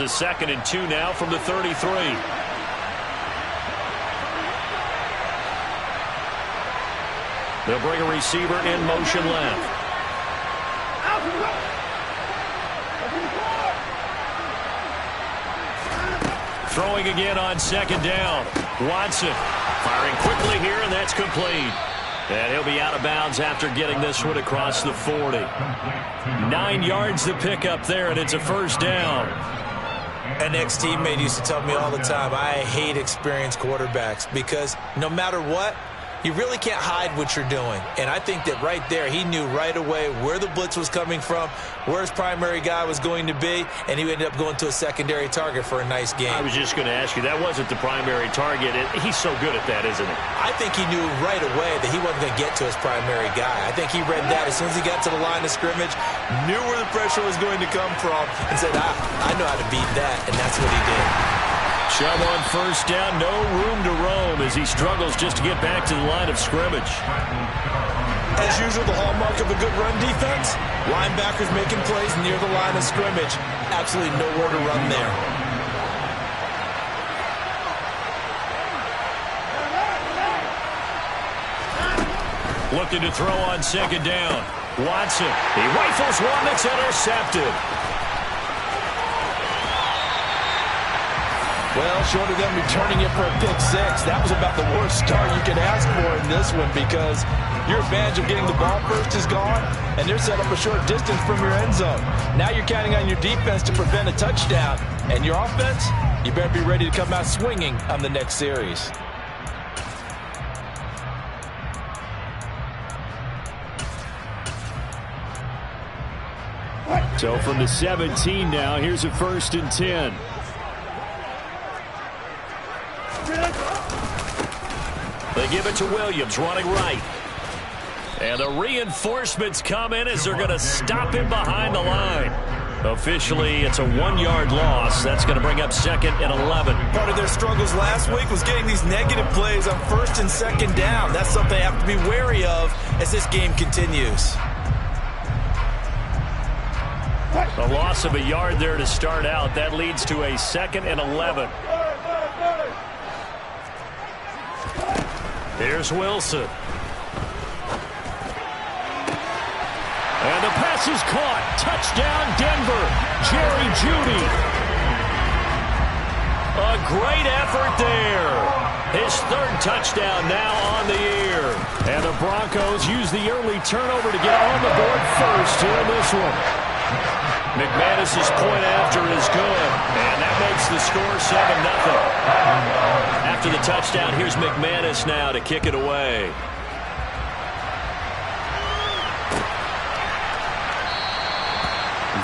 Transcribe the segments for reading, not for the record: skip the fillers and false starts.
a 2nd and 2 now from the 33. They'll bring a receiver in motion left. Throwing again on 2nd down. Watson firing quickly here, and that's complete. And he'll be out of bounds after getting this one across the 40. 9 yards to pick up there, and it's a 1st down. An ex-teammate used to tell me all the time, I hate experienced quarterbacks because no matter what, you really can't hide what you're doing. And I think that right there, he knew right away where the blitz was coming from, where his primary guy was going to be, and he ended up going to a secondary target for a nice game. I was just going to ask you, that wasn't the primary target. He's so good at that, isn't he? I think he knew right away that he wasn't going to get to his primary guy. I think he read that as soon as he got to the line of scrimmage, knew where the pressure was going to come from, and said, I know how to beat that, and that's what he did. Chubb on 1st down, no room to roam as he struggles just to get back to the line of scrimmage. As usual, the hallmark of a good run defense, linebackers making plays near the line of scrimmage. Absolutely nowhere to run there. Looking to throw on 2nd down. Watson, he rifles one that's intercepted. Well, short of them returning it for a pick 6, that was about the worst start you could ask for in this one because your advantage of getting the ball first is gone, and they're set up a short distance from your end zone. Now you're counting on your defense to prevent a touchdown, and your offense, you better be ready to come out swinging on the next series. So from the 17 now, here's a 1st and 10. They give it to Williams, running right. And the reinforcements come in as they're going to stop him behind the line. Officially, it's a 1-yard loss. That's going to bring up 2nd and 11. Part of their struggles last week was getting these negative plays on 1st and 2nd down. That's something they have to be wary of as this game continues. A loss of a yard there to start out. That leads to a 2nd and 11. Here's Wilson. And the pass is caught. Touchdown, Denver. Jerry Jeudy. A great effort there. His 3rd touchdown now on the year. And the Broncos use the early turnover to get on the board first here in this one. McManus's point after is good, and that makes the score 7-0. After the touchdown, here's McManus now to kick it away.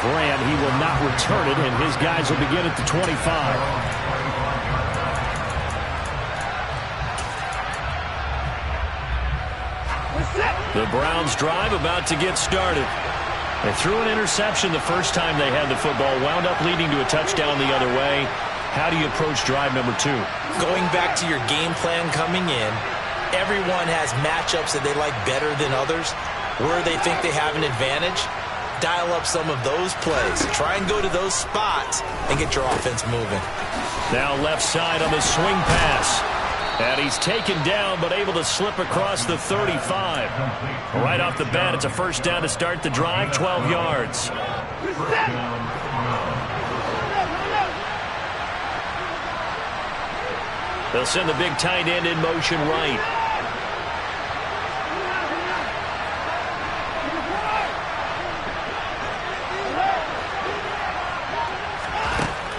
Grant, he will not return it, and his guys will begin at the 25. The Browns drive about to get started. They threw an interception the first time they had the football, wound up leading to a touchdown the other way. How do you approach drive number 2? Going back to your game plan coming in, everyone has matchups that they like better than others. Where they think they have an advantage, dial up some of those plays. Try and go to those spots and get your offense moving. Now left side on the swing pass. And he's taken down, but able to slip across the 35. Right off the bat, it's a 1st down to start the drive, 12 yards. They'll send the big tight end in motion right.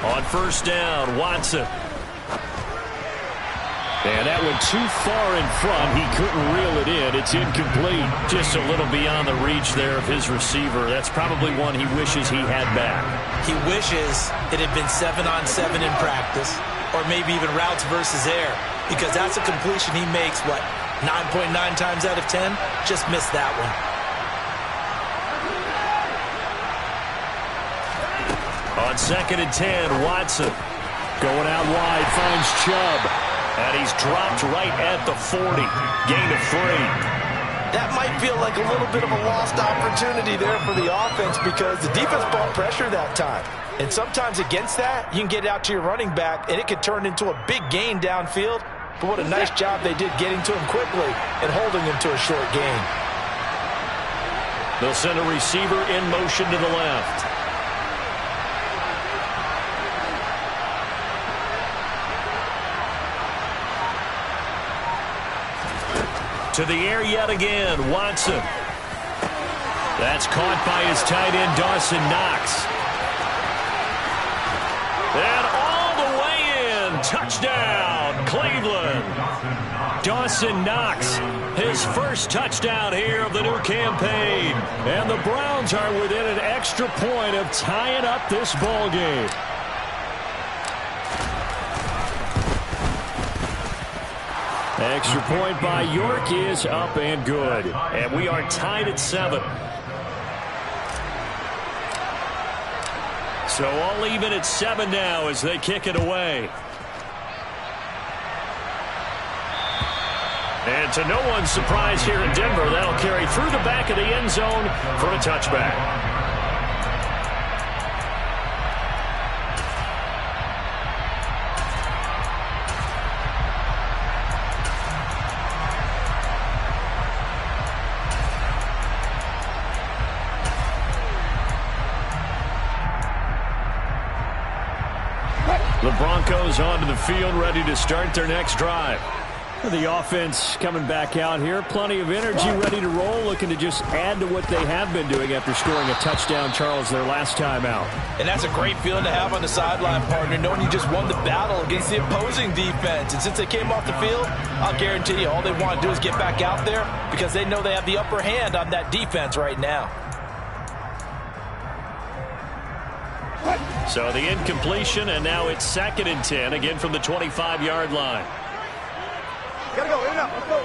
On 1st down, Watson. And that went too far in front. He couldn't reel it in. It's incomplete. Just a little beyond the reach there of his receiver. That's probably one he wishes he had back. He wishes it had been 7-on-7 in practice, or maybe even routes versus air, because that's a completion he makes, 9.9 times out of 10? Just missed that one. On 2nd and 10, Watson going out wide, finds Chubb. And he's dropped right at the 40. Gain of 3. That might feel like a little bit of a lost opportunity there for the offense because the defense brought pressure that time. And sometimes against that, you can get it out to your running back, and it could turn into a big gain downfield. But what a nice job they did getting to him quickly and holding him to a short gain. They'll send a receiver in motion to the left. To the air yet again, Watson. That's caught by his tight end, Dawson Knox. And all the way in, touchdown, Cleveland. Dawson Knox, his first touchdown here of the new campaign. And the Browns are within an extra point of tying up this ball game. Extra point by York is up and good. And we are tied at 7. So all even at 7 now as they kick it away. And to no one's surprise here in Denver, that'll carry through the back of the end zone for a touchback. The Broncos onto the field, ready to start their next drive. The offense coming back out here. Plenty of energy, ready to roll, looking to just add to what they have been doing after scoring a touchdown, Charles, their last time out. And that's a great feeling to have on the sideline, partner, knowing you just won the battle against the opposing defense. And since they came off the field, I'll guarantee you all they want to do is get back out there because they know they have the upper hand on that defense right now. So the incompletion, and now it's 2nd and 10, again from the 25-yard line. Gotta go, in and out, let's go.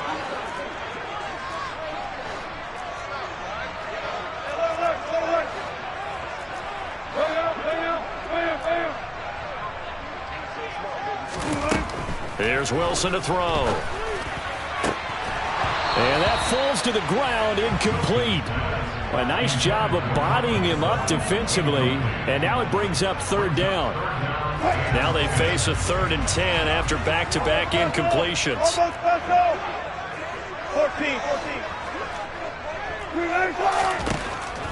Here's Wilson to throw. And that falls to the ground, incomplete. A nice job of bodying him up defensively, and now it brings up 3rd down. Now they face a 3rd and 10 after back-to-back incompletions. 14.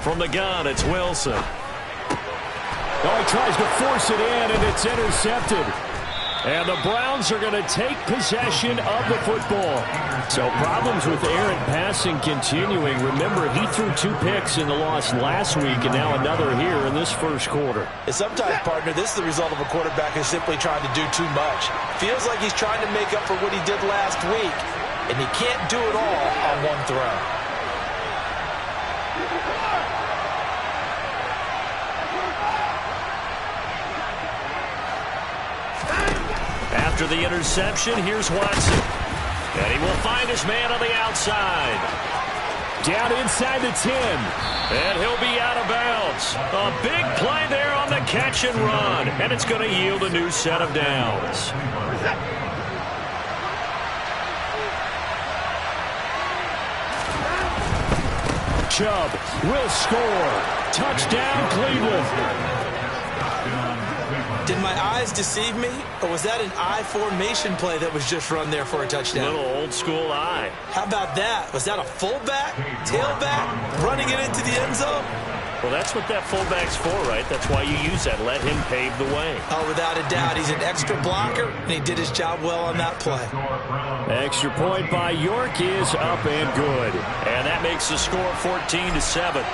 From the gun, it's Wilson. Oh, he tries to force it in, and it's intercepted. And the Browns are going to take possession of the football. So problems with errant passing continuing. Remember, he threw 2 picks in the loss last week, and now another here in this first quarter. And sometimes, partner, this is the result of a quarterback who's simply trying to do too much. Feels like he's trying to make up for what he did last week, and he can't do it all on one throw. After the interception, here's Watson. And he will find his man on the outside. Down inside the 10. And he'll be out of bounds. A big play there on the catch and run. And it's going to yield a new set of downs. Chubb will score. Touchdown, Cleveland. Did my eyes deceive me, or was that an I formation play that was just run there for a touchdown? Little old school eye. How about that? Was that a fullback, tailback, running it into the end zone? Well, that's what that fullback's for, right? That's why you use that. Let him pave the way. Oh, without a doubt. He's an extra blocker, and he did his job well on that play. Extra point by York is up and good. And that makes the score 14-7.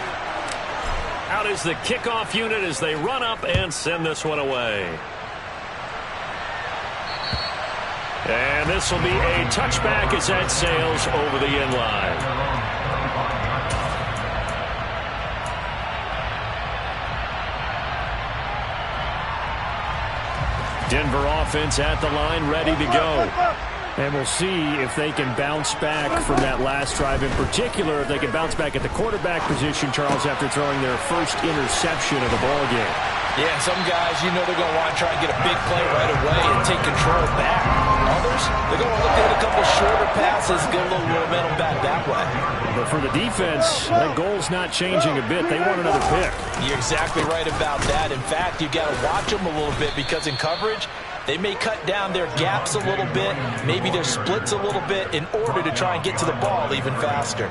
Out is the kickoff unit as they run up and send this one away. And this will be a touchback as that sails over the end line. Denver offense at the line, ready to go. And we'll see if they can bounce back from that last drive. In particular, if they can bounce back at the quarterback position, Charles, after throwing their first interception of the ball game. Yeah, some guys, you know they're going to want to try and get a big play right away and take control back. Others, they're going to look at a couple shorter passes, get a little momentum back that way. But for the defense, that goal's not changing a bit. They want another pick. You're exactly right about that. In fact, you got to watch them a little bit because in coverage, they may cut down their gaps a little bit, maybe their splits a little bit in order to try and get to the ball even faster.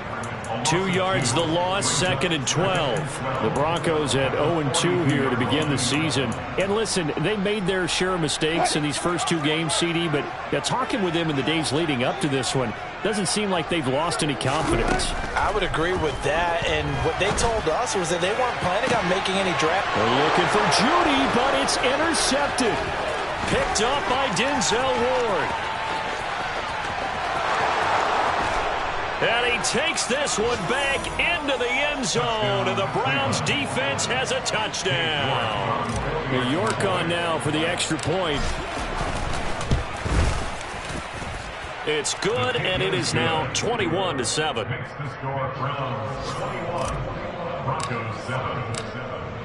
2 yards the loss, 2nd and 12. The Broncos at 0-2 here to begin the season. And listen, they made their share of mistakes in these first 2 games, CD, but talking with them in the days leading up to this one, doesn't seem like they've lost any confidence. I would agree with that, and what they told us was that they weren't planning on making any draft. They're looking for Judy, but it's intercepted. Picked up by Denzel Ward. And he takes this one back into the end zone, and the Browns defense has a touchdown. New York on now for the extra point. It's good, and it is now 21-7.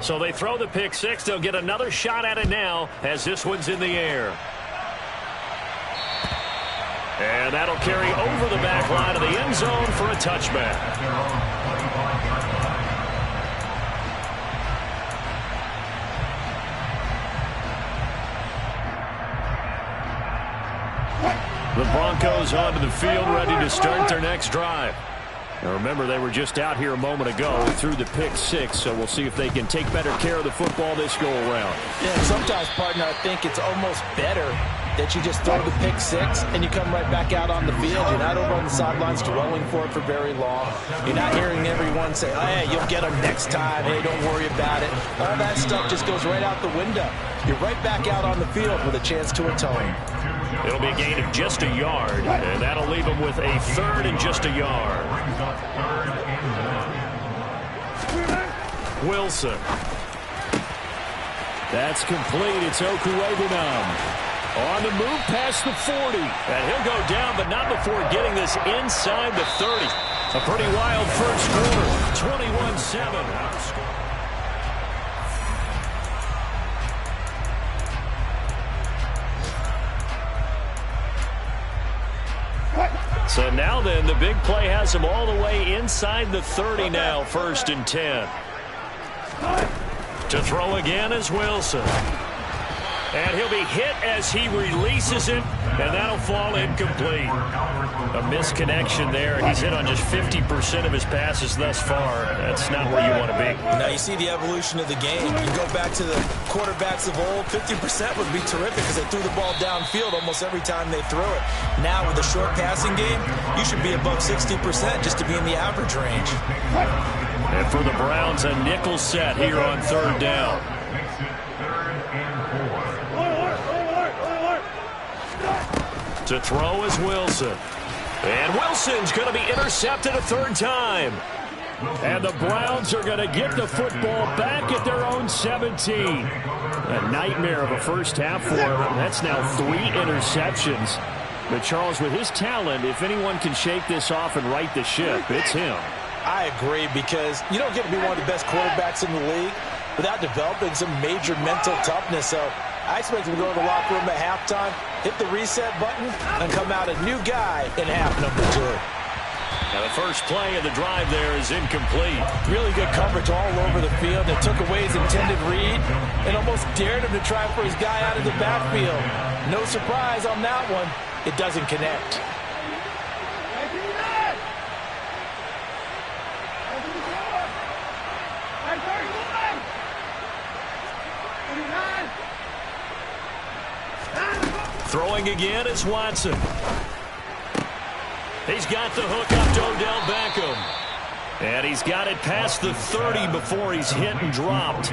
So they throw the pick six. They'll get another shot at it now as this one's in the air. And that'll carry over the back line of the end zone for a touchback. The Broncos onto the field, ready to start their next drive. Now remember, they were just out here a moment ago through the pick six, so we'll see if they can take better care of the football this go-around. Yeah, sometimes, partner, I think it's almost better that you just throw the pick six and you come right back out on the field. You're not over on the sidelines dwelling for it for very long. You're not hearing everyone say, oh, hey, you'll get them next time. Hey, don't worry about it. All that stuff just goes right out the window. You're right back out on the field with a chance to atone. It'll be a gain of just a yard, and that'll leave them with a 3rd and just a yard. Wilson. That's complete. It's Okuegbunam. On the move past the 40. And he'll go down, but not before getting this inside the 30. A pretty wild first quarter. 21-7. So now then, the big play has him all the way inside the 30 now, 1st and 10. To throw again is Wilson. And he'll be hit as he releases it, and that'll fall incomplete. A misconnection there. He's hit on just 50% of his passes thus far. That's not where you want to be. Now you see the evolution of the game. You go back to the quarterbacks of old, 50% would be terrific because they threw the ball downfield almost every time they threw it. Now with the short passing game, you should be above 60% just to be in the average range. And for the Browns, a nickel set here on 3rd down. To throw is Wilson. And Wilson's going to be intercepted a 3rd time. And the Browns are going to get the football back at their own 17. A nightmare of a first half for him. That's now 3 interceptions. But Charles, with his talent, if anyone can shake this off and right the ship, it's him. I agree, because you don't get to be one of the best quarterbacks in the league without developing some major mental toughness. So I expect him to go to the locker room at halftime, hit the reset button, and come out a new guy in half number 2. Now the first play of the drive there is incomplete. Really good coverage all over the field. It took away his intended read and almost dared him to try for his guy out of the backfield. No surprise on that one. It doesn't connect. Throwing again is Watson. He's got the hook up to Odell Beckham. And he's got it past the 30 before he's hit and dropped.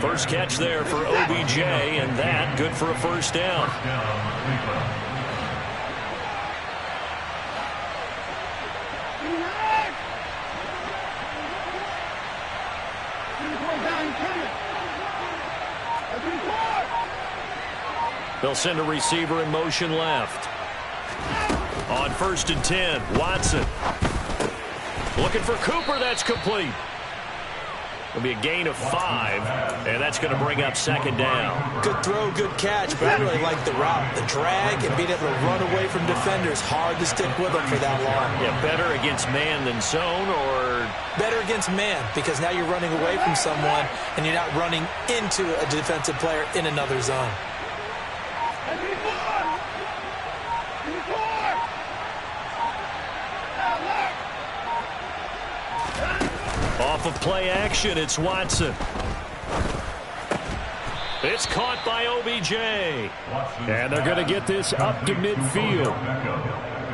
First catch there for OBJ, and that good for a 1st down. They'll send a receiver in motion left. On 1st and 10, Watson. Looking for Cooper, that's complete. It'll be a gain of 5, and that's going to bring up second down. Good throw, good catch, but I really like the route. The drag and being able to run away from defenders, hard to stick with them for that long. Yeah, better against man than zone, or? Better against man, because now you're running away from someone, and you're not running into a defensive player in another zone. Off of play action, it's Watson. It's caught by OBJ. And they're going to get this up to midfield.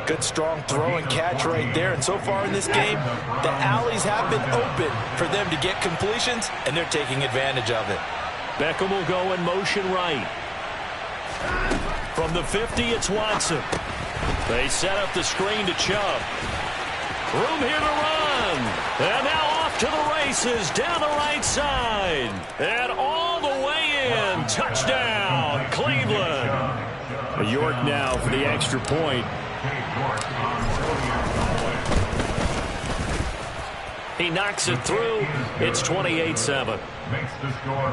Good strong throw and catch right there. And so far in this game, the alleys have been open for them to get completions, and they're taking advantage of it. Beckham will go in motion right. From the 50, it's Watson. They set up the screen to Chubb. Room here to run. And now off to the races down the right side. And all the way in. Touchdown, Cleveland. York now for the extra point. He knocks it through. It's 28-7. Makes the score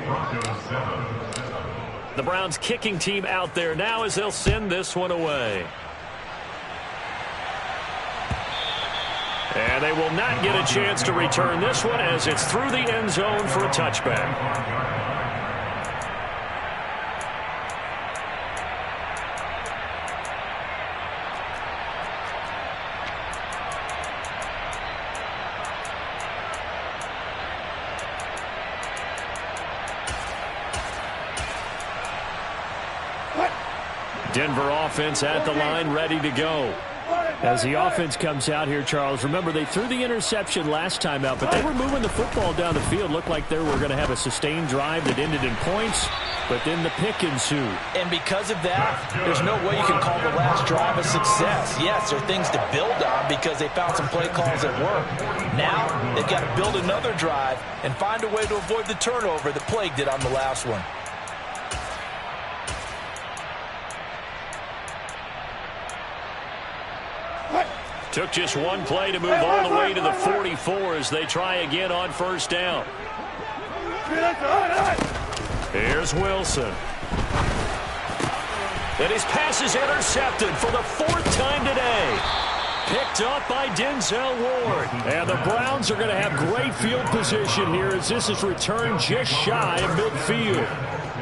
Broncos 7. The Browns kicking team out there now as they'll send this one away. And they will not get a chance to return this one as it's through the end zone for a touchback. Denver offense at the line, ready to go. As the offense comes out here, Charles, remember they threw the interception last time out, but they were moving the football down the field. Looked like they were going to have a sustained drive that ended in points, but then the pick ensued. And because of that, there's no way you can call the last drive a success. Yes, there are things to build on because they found some play calls that work. Now they've got to build another drive and find a way to avoid the turnover that plagued it on the last one. Took just one play to move all the way to the 44 as they try again on first down. Here's Wilson. And his pass is intercepted for the 4th time today. Picked up by Denzel Ward. And the Browns are going to have great field position here as this is returned just shy of midfield.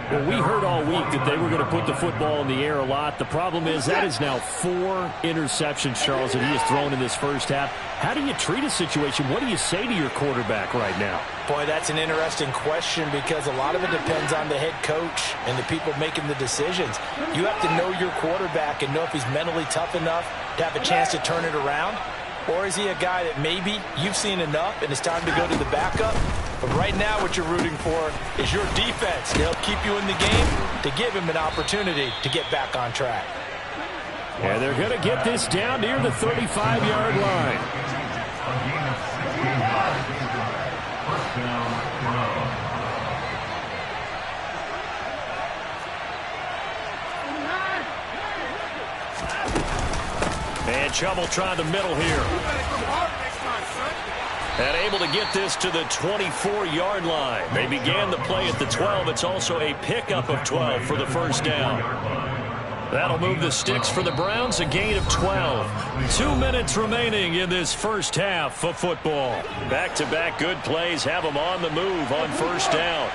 Well, we heard all week that they were going to put the football in the air a lot. The problem is that is now 4 interceptions, Charles, that he has thrown in this first half. How do you treat a situation? What do you say to your quarterback right now? Boy, that's an interesting question because a lot of it depends on the head coach and the people making the decisions. You have to know your quarterback and know if he's mentally tough enough to have a chance to turn it around. Or is he a guy that maybe you've seen enough and it's time to go to the backup? But right now what you're rooting for is your defense to help keep you in the game, to give him an opportunity to get back on track. And they're going to get this down near the 35-yard line. And Chubb will try the middle here. And able to get this to the 24-yard line. They began the play at the 12. It's also a pickup of 12 for the first down. That'll move the sticks for the Browns, a gain of 12. 2 minutes remaining in this first half of football. Back-to-back good plays have them on the move on first down.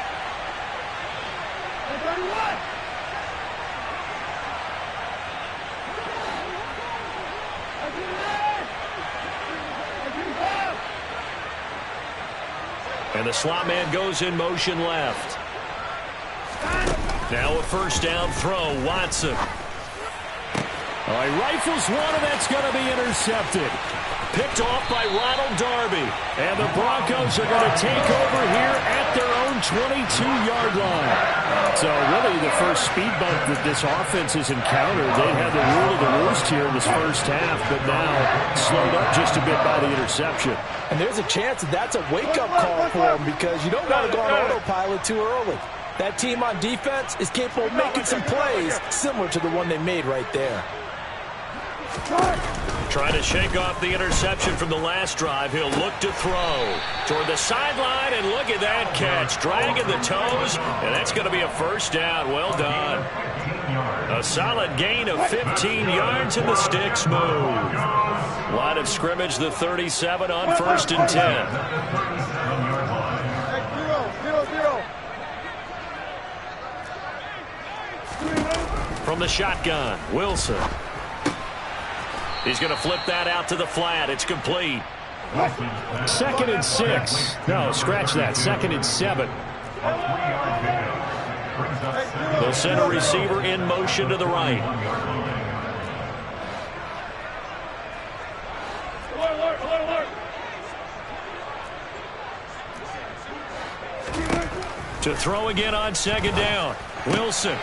And the slot man goes in motion left. Now a first down throw, Watson. All right, rifles one, and that's going to be intercepted. Picked off by Ronald Darby. And the Broncos are going to take over here at their own 22-yard line. So really the first speed bump that this offense has encountered. They've had the rule of the roost here in this first half, but now slowed up just a bit by the interception. And there's a chance that that's a wake-up call for them because you don't want to go on autopilot too early. That team on defense is capable of making some plays similar to the one they made right there. Trying to shake off the interception from the last drive. He'll look to throw toward the sideline, and look at that catch. Dragging the toes, and that's going to be a first down. Well done. A solid gain of 15 yards, and the sticks move. Line of scrimmage, the 37 on 1st and 10. From the shotgun, Wilson. He's going to flip that out to the flat. It's complete. 2nd and 6. No, scratch that. 2nd and 7. They'll send a receiver in motion to the right. To throw again on 2nd down. Wilson.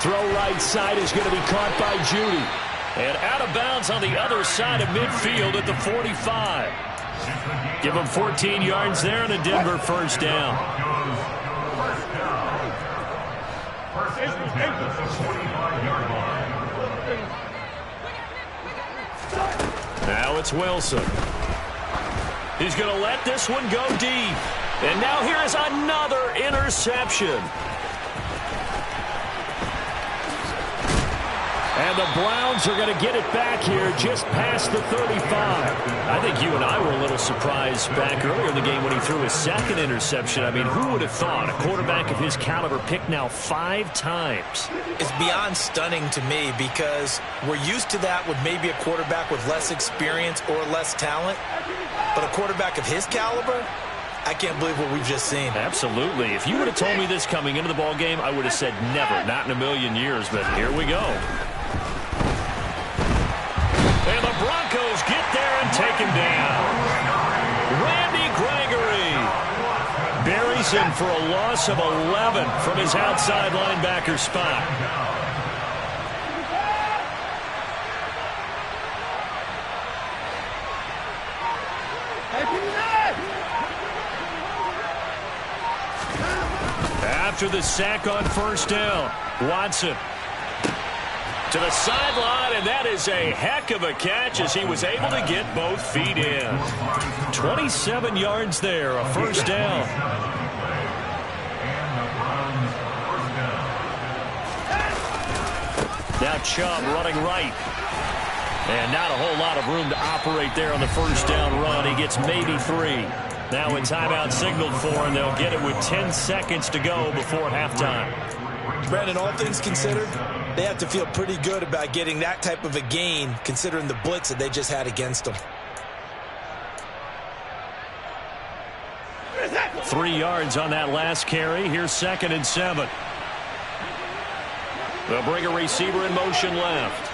Throw right side is going to be caught by Judy. And out of bounds on the other side of midfield at the 45. Give him 14 yards there and a Denver first down. Now it's Wilson. He's going to let this one go deep. And now here is another interception. And the Browns are going to get it back here just past the 35. I think you and I were a little surprised back earlier in the game when he threw his 2nd interception. I mean, who would have thought a quarterback of his caliber picked now 5 times? It's beyond stunning to me because we're used to that with maybe a quarterback with less experience or less talent. But a quarterback of his caliber, I can't believe what we've just seen. Absolutely. If you would have told me this coming into the ball game, I would have said never, not in a million years. But here we go. And the Broncos get there and take him down. Randy Gregory buries him for a loss of 11 from his outside linebacker spot. After the sack on 1st down, Watson to the sideline, and that is a heck of a catch as he was able to get both feet in. 27 yards there, a first down. Now Chubb running right. And not a whole lot of room to operate there on the first down run. He gets maybe 3. Now a timeout signaled for, and they'll get it with 10 seconds to go before halftime. Brandon, all things considered, they have to feel pretty good about getting that type of a gain considering the blitz that they just had against them. 3 yards on that last carry. Here's 2nd and 7. They'll bring a receiver in motion left.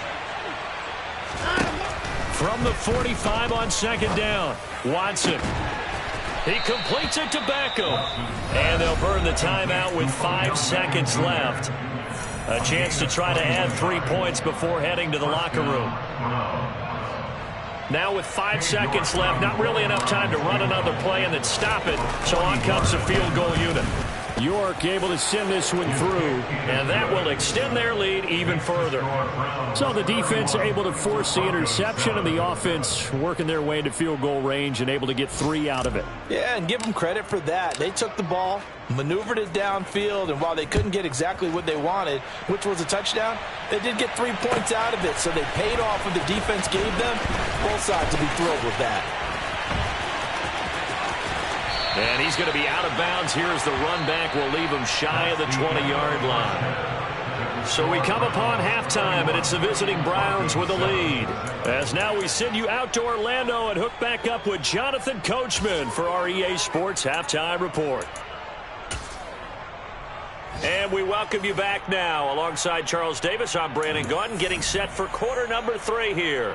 From the 45 on 2nd down, Watson. He completes it to Beckham. And they'll burn the timeout with 5 seconds left. A chance to try to add 3 points before heading to the locker room. Now with 5 seconds left, not really enough time to run another play and then stop it. So on comes the field goal unit. York able to send this one through, and that will extend their lead even further. So the defense able to force the interception, and the offense working their way into field goal range and able to get 3 out of it. Yeah, and give them credit for that. They took the ball, maneuvered it downfield, and while they couldn't get exactly what they wanted, which was a touchdown, they did get 3 points out of it, so they paid off what the defense gave them. Both sides will be thrilled with that. And he's going to be out of bounds here as the run back will leave him shy of the 20-yard line. So we come upon halftime, and it's the visiting Browns with the lead. As now we send you out to Orlando and hook back up with Jonathan Coachman for our EA Sports Halftime Report. And we welcome you back now. Alongside Charles Davis, I'm Brandon Gaudin, getting set for quarter number 3 here.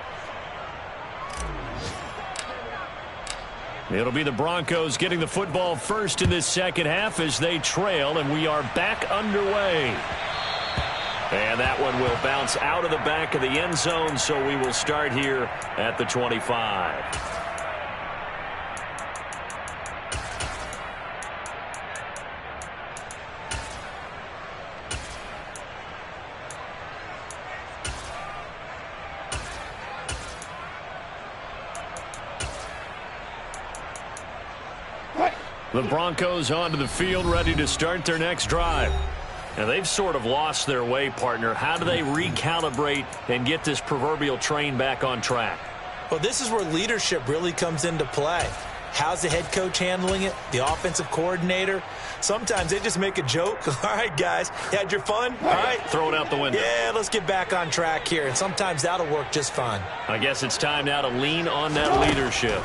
It'll be the Broncos getting the football first in this second half as they trail, and we are back underway. And that one will bounce out of the back of the end zone, so we will start here at the 25. The Broncos onto the field, ready to start their next drive. Now, they've sort of lost their way, partner. How do they recalibrate and get this proverbial train back on track? Well, this is where leadership really comes into play. How's the head coach handling it? The offensive coordinator? Sometimes they just make a joke. All right, guys, you had your fun? All right. Throw it out the window. Yeah, let's get back on track here. And sometimes that'll work just fine. I guess it's time now to lean on that leadership.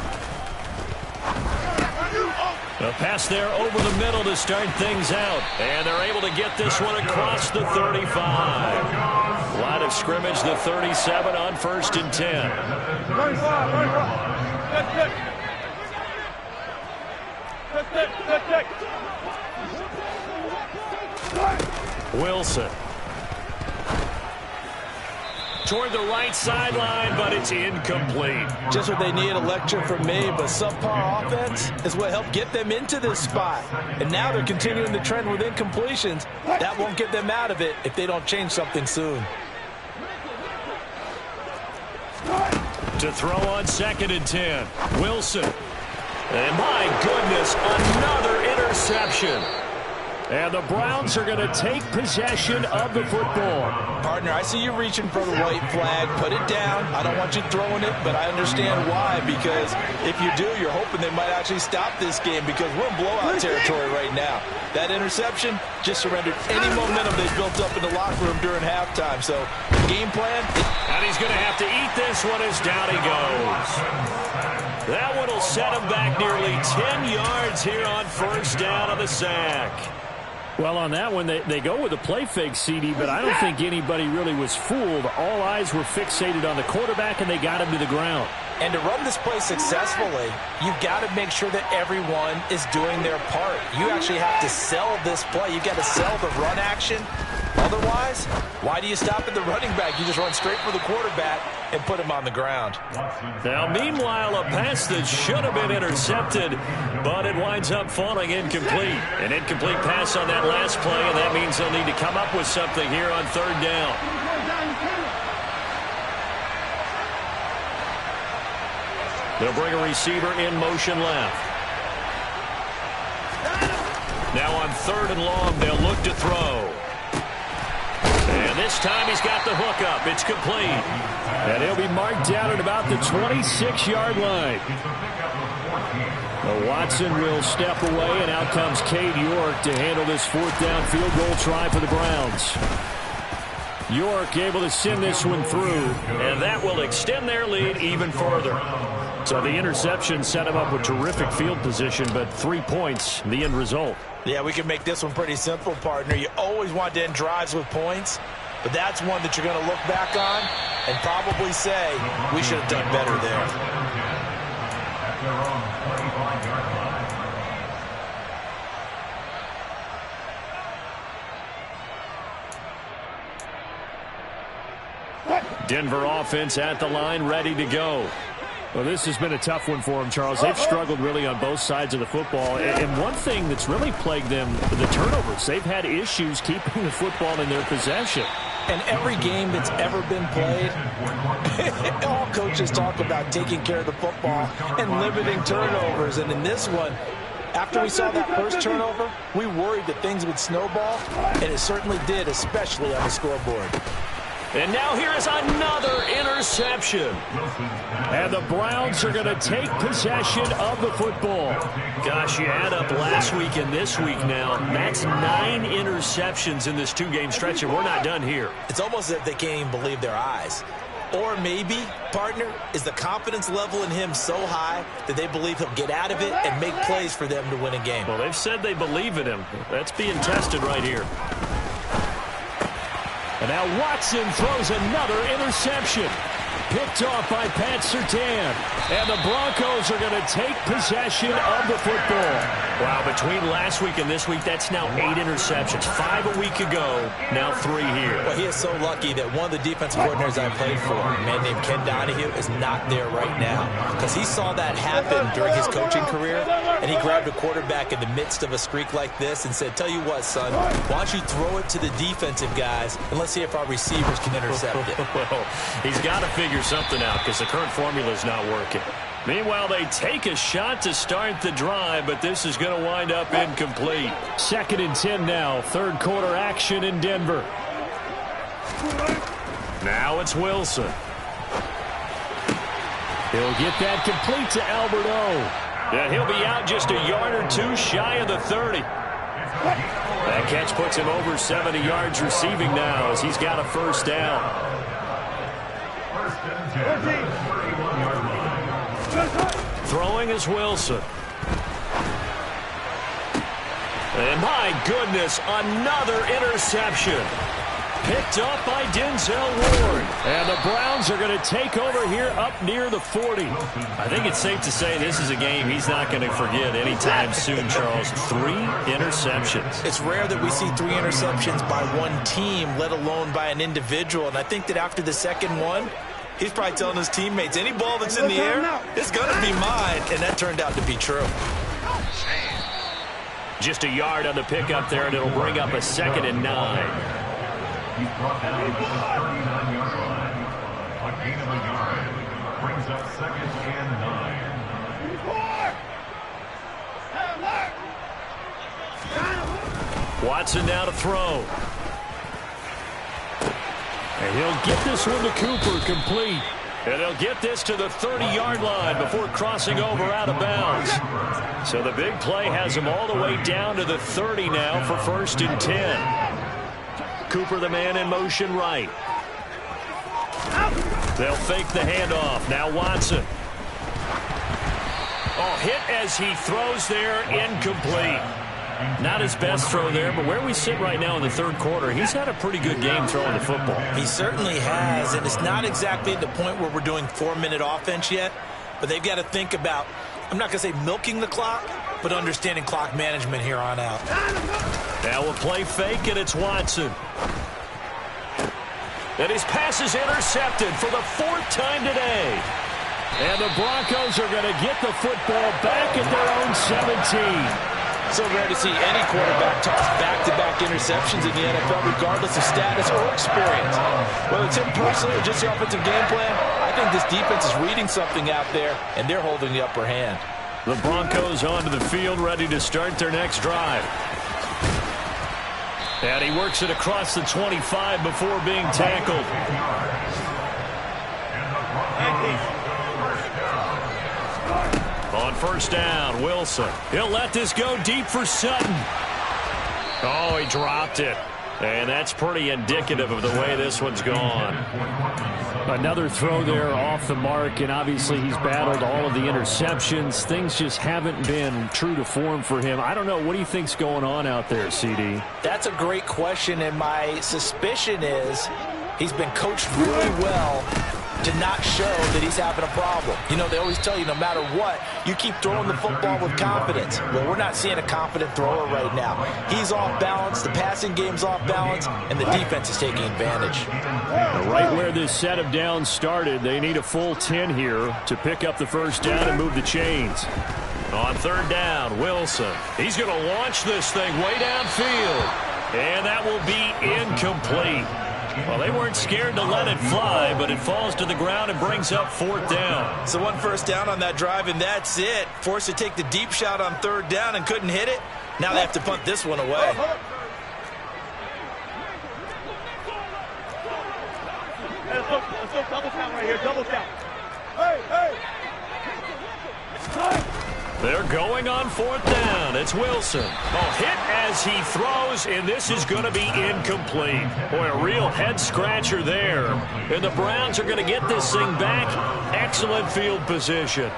A pass there over the middle to start things out. And they're able to get this one across the 35. Line of scrimmage, the 37 on 1st and 10. Wilson. Toward the right sideline, but it's incomplete. Just what they need, a lecture from me, but subpar offense is what helped get them into this spot. And now they're continuing the trend with incompletions. That won't get them out of it if they don't change something soon. To throw on 2nd and 10. Wilson. And my goodness, another interception. And the Browns are going to take possession of the football. Partner, I see you reaching for the white flag. Put it down. I don't want you throwing it, but I understand why. Because if you do, you're hoping they might actually stop this game because we're in blowout territory right now. That interception just surrendered any momentum they built up in the locker room during halftime. So, game plan. And he's going to have to eat this one as down he goes. That one will set him back nearly 10 yards here on 1st down on the sack. Well, on that one, they go with a play fake, CD, but I don't think anybody really was fooled. All eyes were fixated on the quarterback, and they got him to the ground. And to run this play successfully, you've got to make sure that everyone is doing their part. You actually have to sell this play. You've got to sell the run action. Otherwise, why do you stop at the running back? You just run straight for the quarterback and put him on the ground. Now, meanwhile, a pass that should have been intercepted, but it winds up falling incomplete. An incomplete pass on that last play, and that means they'll need to come up with something here on 3rd down. They'll bring a receiver in motion left. Now on 3rd and long, they'll look to throw. And this time he's got the hook up. It's complete. And he'll be marked down at about the 26-yard line. Well, Watson will step away, and out comes Cade York to handle this 4th down field goal try for the Browns. York able to send this one through, and that will extend their lead even further. So the interception set him up with terrific field position, but 3 points, the end result. Yeah, we can make this one pretty simple, partner. You always want to end drives with points, but that's one that you're going to look back on and probably say, we should have done better there. Denver offense at the line, ready to go. Well, this has been a tough one for them, Charles. They've struggled really on both sides of the football. And one thing that's really plagued them, the turnovers. They've had issues keeping the football in their possession. And every game that's ever been played, all coaches talk about taking care of the football and limiting turnovers. And in this one, after we saw that first turnover, we worried that things would snowball, and it certainly did, especially on the scoreboard. And now here is another interception. And the Browns are going to take possession of the football. Gosh, you add up last week and this week now. That's 9 interceptions in this 2-game stretch, and we're not done here. It's almost as if they can't even believe their eyes. Or maybe, partner, is the confidence level in him so high that they believe he'll get out of it and make plays for them to win a game. Well, they've said they believe in him. That's being tested right here. And now Watson throws another interception. Picked off by Pat Surtain. And the Broncos are going to take possession of the football. Wow, between last week and this week, that's now 8 interceptions. 5 a week ago, now 3 here. Well, he is so lucky that one of the defensive coordinators I played for, a man named Ken Donahue, is not there right now. Because he saw that happen during his coaching career, and he grabbed a quarterback in the midst of a streak like this and said, tell you what, son, why don't you throw it to the defensive guys, and let's see if our receivers can intercept it. Well, he's got to figure something out because the current formula is not working. Meanwhile, they take a shot to start the drive, but this is going to wind up incomplete. 2nd and 10 now. 3rd quarter action in Denver. Now it's Wilson. He'll get that complete to Alberto. And he'll be out just a yard or two shy of the 30. That catch puts him over 70 yards receiving now as he's got a 1st down. Throwing is Wilson. And my goodness, another interception. Picked up by Denzel Ward. And the Browns are going to take over here up near the 40. I think it's safe to say this is a game he's not going to forget anytime soon, Charles. 3 interceptions. It's rare that we see 3 interceptions by one team, let alone by an individual. And I think that after the 2nd one, he's probably telling his teammates, any ball that's in the air, it's going to be mine. And that turned out to be true. Just a yard on the pickup there, and it'll bring up a 2nd and 9. He's brought down to the 39-yard line. A gain of a yard. Brings up 2nd and 9. Watson now to throw. And he'll get this one to Cooper, complete. And they'll get this to the 30-yard line before crossing over out of bounds. So the big play has him all the way down to the 30 now for 1st and 10. Cooper, the man in motion right. They'll fake the handoff. Now Watson. Oh, hit as he throws there, incomplete. Not his best throw there, but where we sit right now in the 3rd quarter, he's had a pretty good game throwing the football. He certainly has, and it's not exactly at the point where we're doing 4-minute offense yet, but they've got to think about, I'm not going to say milking the clock, but understanding clock management here on out. Now we'll play fake, and it's Watson. And his pass is intercepted for the 4th time today. And the Broncos are going to get the football back at their own 17. So rare to see any quarterback toss back-to-back interceptions in the NFL, regardless of status or experience. Whether it's him personally or just the offensive game plan, I think this defense is reading something out there, and they're holding the upper hand. The Broncos onto the field, ready to start their next drive. And he works it across the 25 before being tackled. On 1st down, Wilson. He'll let this go deep for Sutton. Oh, he dropped it. And that's pretty indicative of the way this one's gone. Another throw there off the mark, and obviously he's battled all of the interceptions. Things just haven't been true to form for him. I don't know. What do you think's going on out there, CD? That's a great question, and my suspicion is he's been coached really well to not show that he's having a problem. You know, they always tell you no matter what, you keep throwing the football with confidence. Well, we're not seeing a confident thrower right now. He's off balance, the passing game's off balance, and the defense is taking advantage. Right where this set of downs started, they need a full 10 here to pick up the 1st down and move the chains. On 3rd down, Wilson. He's going to launch this thing way downfield. And that will be incomplete. Well, they weren't scared to let it fly, but it falls to the ground and brings up 4th down. So 1 1st down on that drive, and that's it. Forced to take the deep shot on 3rd down and couldn't hit it. Now they have to punt this one away. Hey, let's go double count right here, double count. Hey, hey. They're going on 4th down. It's Wilson. Oh, hit as he throws, and this is going to be incomplete. Boy, a real head-scratcher there. And the Browns are going to get this thing back. Excellent field position.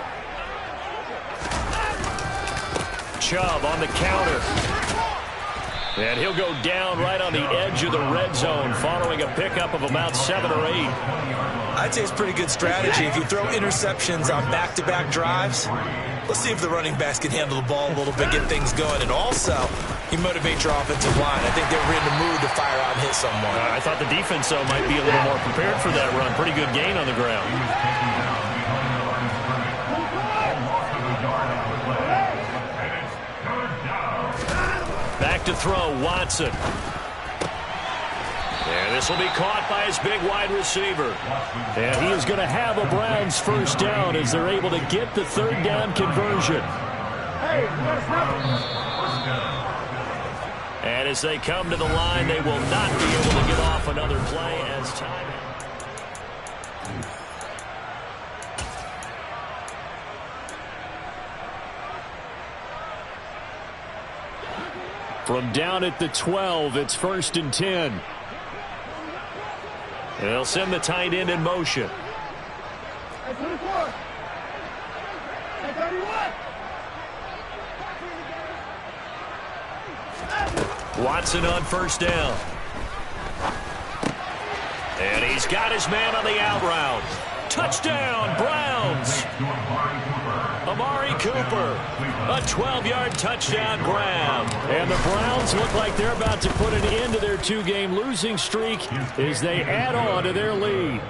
Chubb on the counter. And he'll go down right on the edge of the red zone following a pickup of about 7 or 8. I'd say it's pretty good strategy. If you throw interceptions on back-to-back drives, let's see if the running backs can handle the ball a little bit, get things going. And also, you motivate your offensive line. I think they're in the mood to fire out and hit someone. I thought the defense, though, might be a little more prepared for that run. Pretty good gain on the ground. Back to throw, Watson. And This will be caught by his big wide receiver. And he is going to have a Browns first down as they're able to get the third down conversion. And as they come to the line, they will not be able to get off another play as time. From down at the 12, it's 1st and 10. They'll send the tight end in motion. Watson on first down. And he's got his man on the out route. Touchdown, Browns. Amari Cooper, a 12-yard touchdown grab. And the Browns look like they're about to put an end to their 2-game losing streak as they add on to their lead.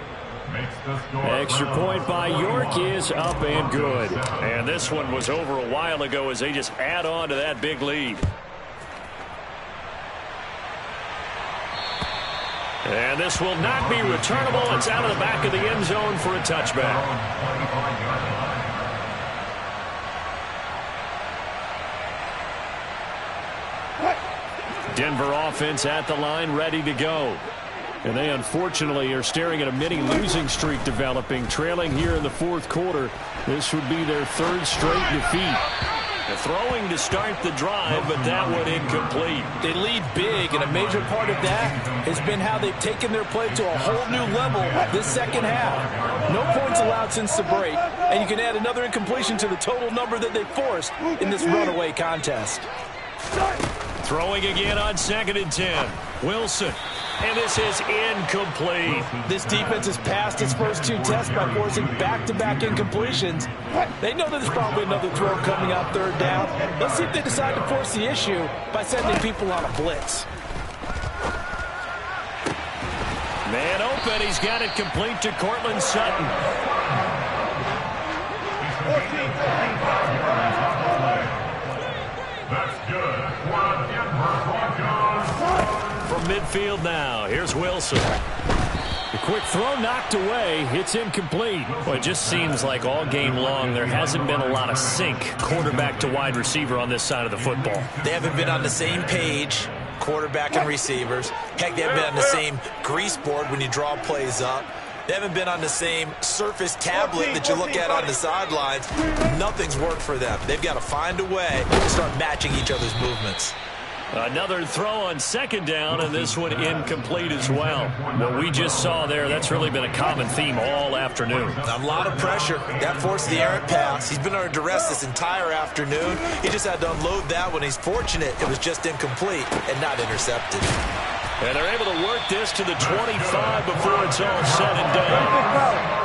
Extra point by York is up and good. And this one was over a while ago as they just add on to that big lead. And this will not be returnable. It's out of the back of the end zone for a touchback. Denver offense at the line, ready to go. And they unfortunately are staring at a mini losing streak developing, trailing here in the 4th quarter. This would be their 3rd straight defeat. They're throwing to start the drive, but that one incomplete. They lead big, and a major part of that has been how they've taken their play to a whole new level this second half. No points allowed since the break, and you can add another incompletion to the total number that they forced in this runaway contest. Throwing again on 2nd and 10. Wilson. And this is incomplete. This defense has passed its first 2 tests by forcing back-to-back incompletions. They know that there's probably another throw coming out 3rd down. Let's see if they decide to force the issue by sending people on a blitz. Man open. He's got it complete to Cortland Sutton. That's good. From midfield now, here's Wilson. The quick throw knocked away. It's incomplete. Well, it just seems like all game long there hasn't been a lot of sync quarterback to wide receiver on this side of the football. They haven't been on the same page, quarterback and receivers. Heck, they haven't been on the same grease board when you draw plays up. They haven't been on the same Surface tablet that you look at on the sidelines. Nothing's worked for them. They've got to find a way to start matching each other's movements. Another throw on 2nd down, and this one incomplete as well. What we just saw there, that's really been a common theme all afternoon. A lot of pressure. That forced the errant pass. He's been under duress this entire afternoon. He just had to unload that one. He's fortunate it was just incomplete and not intercepted. And they're able to work this to the 25 before it's all said and done.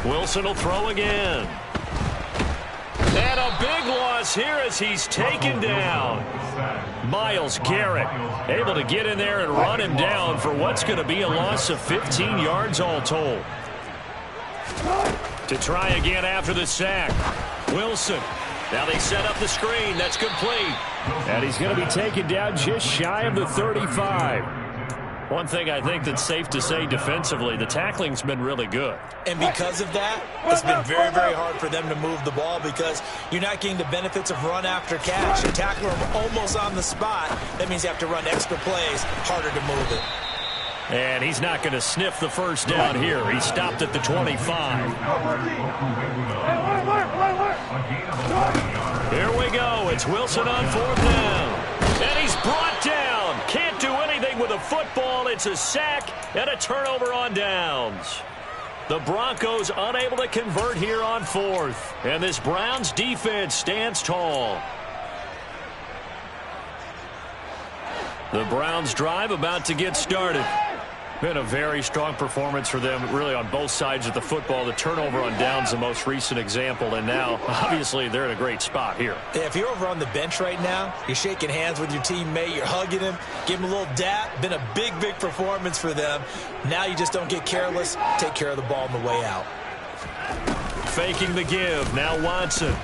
Wilson will throw again. And a big loss here as he's taken down. Myles Garrett able to get in there and run him down for what's going to be a loss of 15 yards all told. To try again after the sack. Wilson. Now they set up the screen. That's complete. And he's going to be taken down just shy of the 35. One thing I think that's safe to say defensively, the tackling's been really good. And because of that, it's been very, very hard for them to move the ball because you're not getting the benefits of run after catch. You tackle them almost on the spot. That means you have to run extra plays, harder to move it. And he's not going to sniff the first down here. He stopped at the 25. Here we go. It's Wilson on 4th down. And he's brought down. Can't do anything with a football. It's a sack and a turnover on downs. The Broncos unable to convert here on 4th. And this Browns defense stands tall. The Browns drive about to get started. Been a very strong performance for them, really, on both sides of the football. The turnover on downs, the most recent example, and now, obviously, they're in a great spot here. Yeah, if you're over on the bench right now, you're shaking hands with your teammate, you're hugging him, give him a little dap. Been a big, big performance for them. Now you just don't get careless. Take care of the ball on the way out. Faking the give. Now Watson.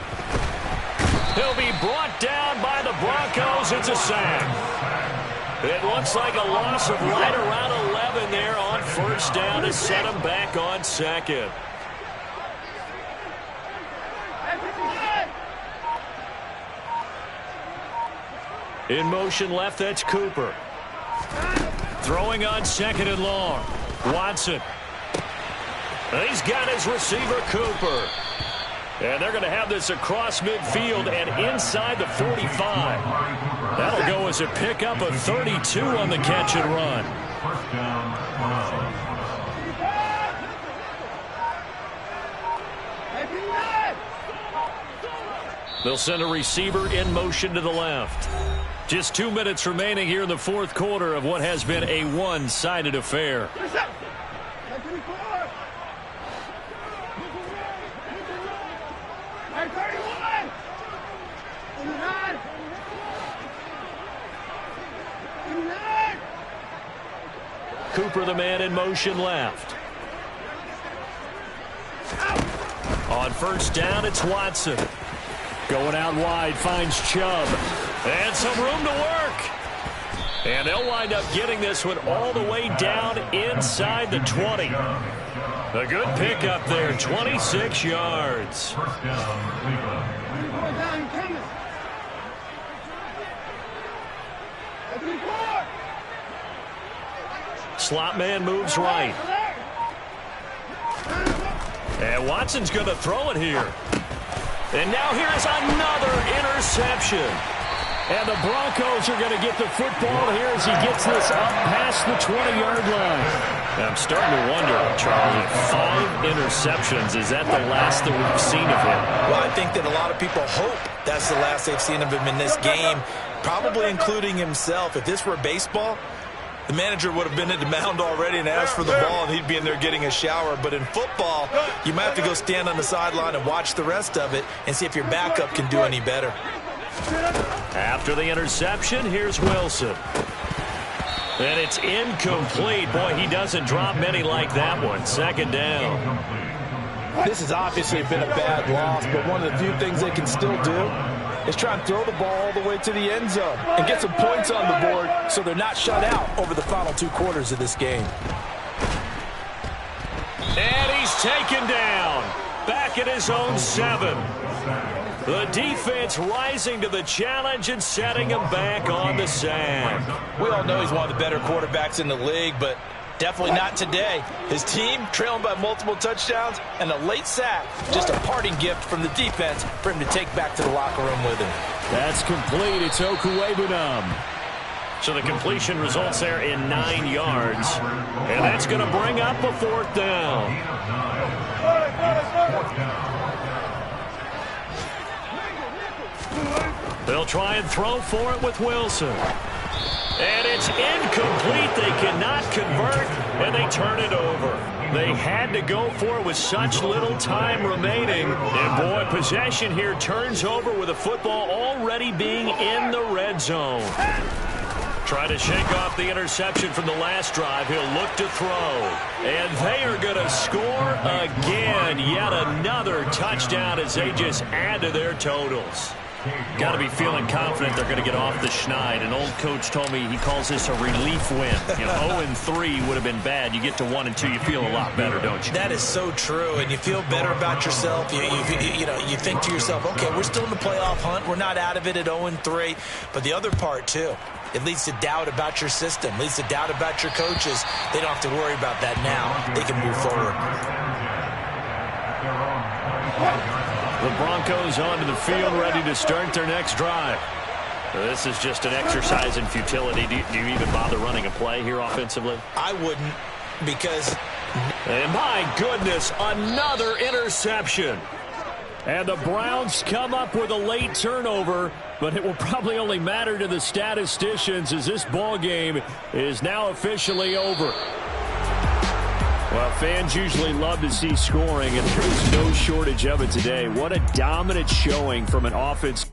He'll be brought down by the Broncos. It's a sack. It looks like a loss of right around 11 there on first down to set him back on second. In motion left, that's Cooper. Throwing on second and long. Watson. He's got his receiver, Cooper. And they're going to have this across midfield and inside the 45. That'll go as a pickup of 32 on the catch and run. First down, They'll send a receiver in motion to the left. Just 2 minutes remaining here in the fourth quarter of what has been a one-sided affair. Cooper, the man in motion left. On first down, it's Watson. Going out wide, finds Chubb. And some room to work. And they'll wind up getting this one all the way down inside the 20. A good pickup there, 26 yards. first down, Cleveland. Slot man moves right. And Watson's going to throw it here. And now here's another interception. And the Broncos are going to get the football here as he gets this up past the 20-yard line. I'm starting to wonder, Charlie, 5 interceptions. Is that the last that we've seen of him? Well, I think that a lot of people hope that's the last they've seen of him in this game, probably including himself. If this were baseball, the manager would have been at the mound already and asked for the ball, and he'd be in there getting a shower. But in football, you might have to go stand on the sideline and watch the rest of it and see if your backup can do any better. After the interception, here's Wilson. And it's incomplete. Boy, he doesn't drop many like that one. Second down. This has obviously been a bad loss, but one of the few things they can still do is try and throw the ball all the way to the end zone and get some points on the board so they're not shut out over the final 2 quarters of this game. And he's taken down. Back at his own 7. The defense rising to the challenge and setting him back on the sack. We all know he's one of the better quarterbacks in the league, but definitely not today. His team trailing by multiple touchdowns and a late sack. Just a parting gift from the defense for him to take back to the locker room with him. That's complete. It's Okuwebunam. So the completion results there in 9 yards. And that's going to bring up a 4th down. They'll try and throw for it with Wilson. And it's incomplete. They cannot convert, and they turn it over. They had to go for it with such little time remaining. And, boy, possession here turns over with the football already being in the red zone. Try to shake off the interception from the last drive. He'll look to throw. And they are going to score again. Yet another touchdown as they just add to their totals. Got to be feeling confident they're going to get off the schneid. An old coach told me he calls this a relief win. You know, 0-3 would have been bad. You get to 1-2, you feel a lot better, don't you? That is so true, and you feel better about yourself. You think to yourself, okay, we're still in the playoff hunt. We're not out of it at 0-3. But the other part, too, it leads to doubt about your system, leads to doubt about your coaches. They don't have to worry about that now. They can move forward. The Broncos onto the field, ready to start their next drive. This is just an exercise in futility. Do you even bother running a play here offensively? I wouldn't, because... And my goodness, another interception. And the Browns come up with a late turnover, but it will probably only matter to the statisticians as this ball game is now officially over. Well, fans usually love to see scoring, and there's no shortage of it today. What a dominant showing from an offense.